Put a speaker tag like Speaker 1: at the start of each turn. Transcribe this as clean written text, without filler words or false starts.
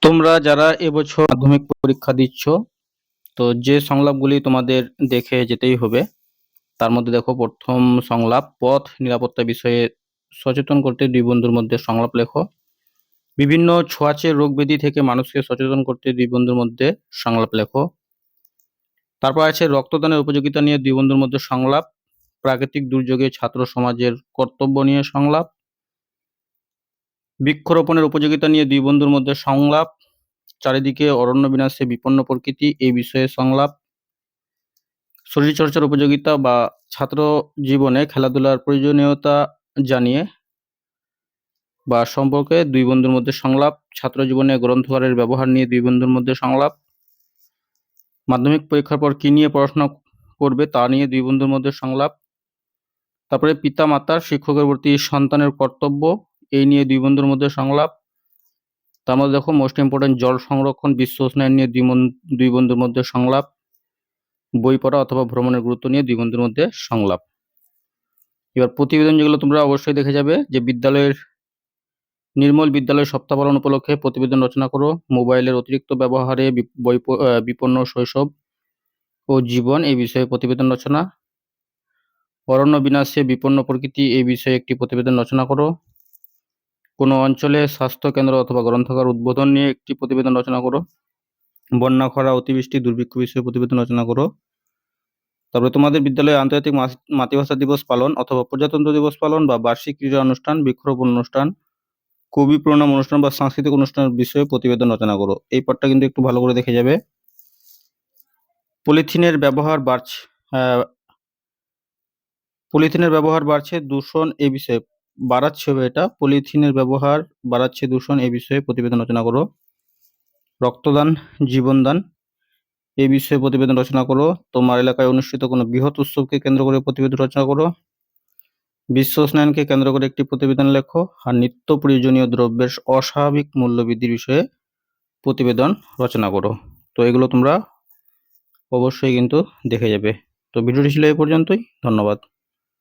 Speaker 1: তোমরা যারা এবছর মাধ্যমিক পরীক্ষা দিচ্ছ, তো যে সংলাপগুলি তোমাদের দেখে যেতেই হবে, তার মধ্যে দেখো প্রথম সংলাপ, পথ নিরাপত্তা বিষয়ে সচেতন করতে দুই বন্ধুর মধ্যে সংলাপ লেখো। বিভিন্ন ছোঁয়াচে রোগ ব্যাধি থেকে মানুষকে সচেতন করতে দুই বন্ধুর মধ্যে সংলাপ লেখো। তারপর আছে রক্তদানের উপযোগিতা নিয়ে দুই বন্ধুর মধ্যে সংলাপ। প্রাকৃতিক দুর্যোগে ছাত্র সমাজের কর্তব্য নিয়ে সংলাপ। বৃক্ষরোপণের উপযোগিতা নিয়ে দুই বন্ধুর মধ্যে সংলাপ। চারিদিকে অরণ্য বিনাশে বিপন্ন প্রকৃতি এই বিষয়ে সংলাপ। শরীরচর্চার উপযোগিতা বা ছাত্র জীবনে খেলাধুলার প্রয়োজনীয়তা জানিয়ে বা সম্পর্কে দুই বন্ধুর মধ্যে সংলাপ। ছাত্র জীবনে গ্রন্থাগারের ব্যবহার নিয়ে দুই বন্ধুর মধ্যে সংলাপ। মাধ্যমিক পরীক্ষার পর কি নিয়ে পড়াশোনা করবে তা নিয়ে দুই বন্ধুর মধ্যে সংলাপ। তারপরে পিতা মাতার শিক্ষকের প্রতি সন্তানের কর্তব্য এই নিয়ে দুই বন্ধুর মধ্যে সংলাপ। তার মধ্যে দেখো মোস্ট ইম্পর্টেন্ট, জল সংরক্ষণ বিশ্ব উষ্ণায়ন নিয়ে দুই বন্ধুর মধ্যে সংলাপ। বই পড়া অথবা ভ্রমণের গুরুত্ব নিয়ে দুই বন্ধুর মধ্যে সংলাপ। এবার প্রতিবেদন যেগুলো তোমরা অবশ্যই দেখে যাবে, যে নির্মল বিদ্যালয় সপ্তাহ পালন উপলক্ষে প্রতিবেদন রচনা করো। মোবাইলের অতিরিক্ত ব্যবহারে বিপন্ন শৈশব ও জীবন এই বিষয়ে প্রতিবেদন রচনা। অরণ্য বিনাশে বিপন্ন প্রকৃতি এই বিষয়ে একটি প্রতিবেদন রচনা করো। কোনো অঞ্চলে স্বাস্থ্য কেন্দ্র অথবা গ্রন্থাগার উদ্বোধন নিয়ে একটি প্রতিবেদন রচনা করো। বন্যা, খরা, অতিবৃষ্টি, দুর্ভিক্ষ বিষয়ে প্রতিবেদন রচনা করো। তারপরে তোমাদের বিদ্যালয়ে আন্তর্জাতিক মাতৃভাষা দিবস পালন অথবা প্রজাতন্ত্র দিবস পালন বা বার্ষিক ক্রীড়া অনুষ্ঠান, বৃক্ষরোপণ অনুষ্ঠান, কবি প্রণাম অনুষ্ঠান বা সাংস্কৃতিক অনুষ্ঠানের বিষয়ে প্রতিবেদন রচনা করো। এই পাঠটা কিন্তু একটু ভালো করে দেখে যাবে। পলিথিনের ব্যবহার বাড়ছে দূষণ এই বিষয়ে বাড়াচ্ছে এটা পলিথিনের ব্যবহার বাড়াচ্ছে দূষণ এই বিষয়ে প্রতিবেদন রচনা করো। রক্তদান জীবনদান এই বিষয়ে প্রতিবেদন রচনা করো। তোমার এলাকায় অনুষ্ঠিত কোনো বৃহৎ উৎসবকে কেন্দ্র করে প্রতিবেদন রচনা করো। বিশ্ব উষ্ণায়নকে কেন্দ্র করে একটি প্রতিবেদন লেখো। আর নিত্য প্রয়োজনীয় দ্রব্যের অস্বাভাবিক মূল্য বৃদ্ধির বিষয়ে প্রতিবেদন রচনা করো। তো এগুলো তোমরা অবশ্যই কিন্তু দেখে যাবে। তো ভিডিওটি ছিল এই পর্যন্তই। ধন্যবাদ।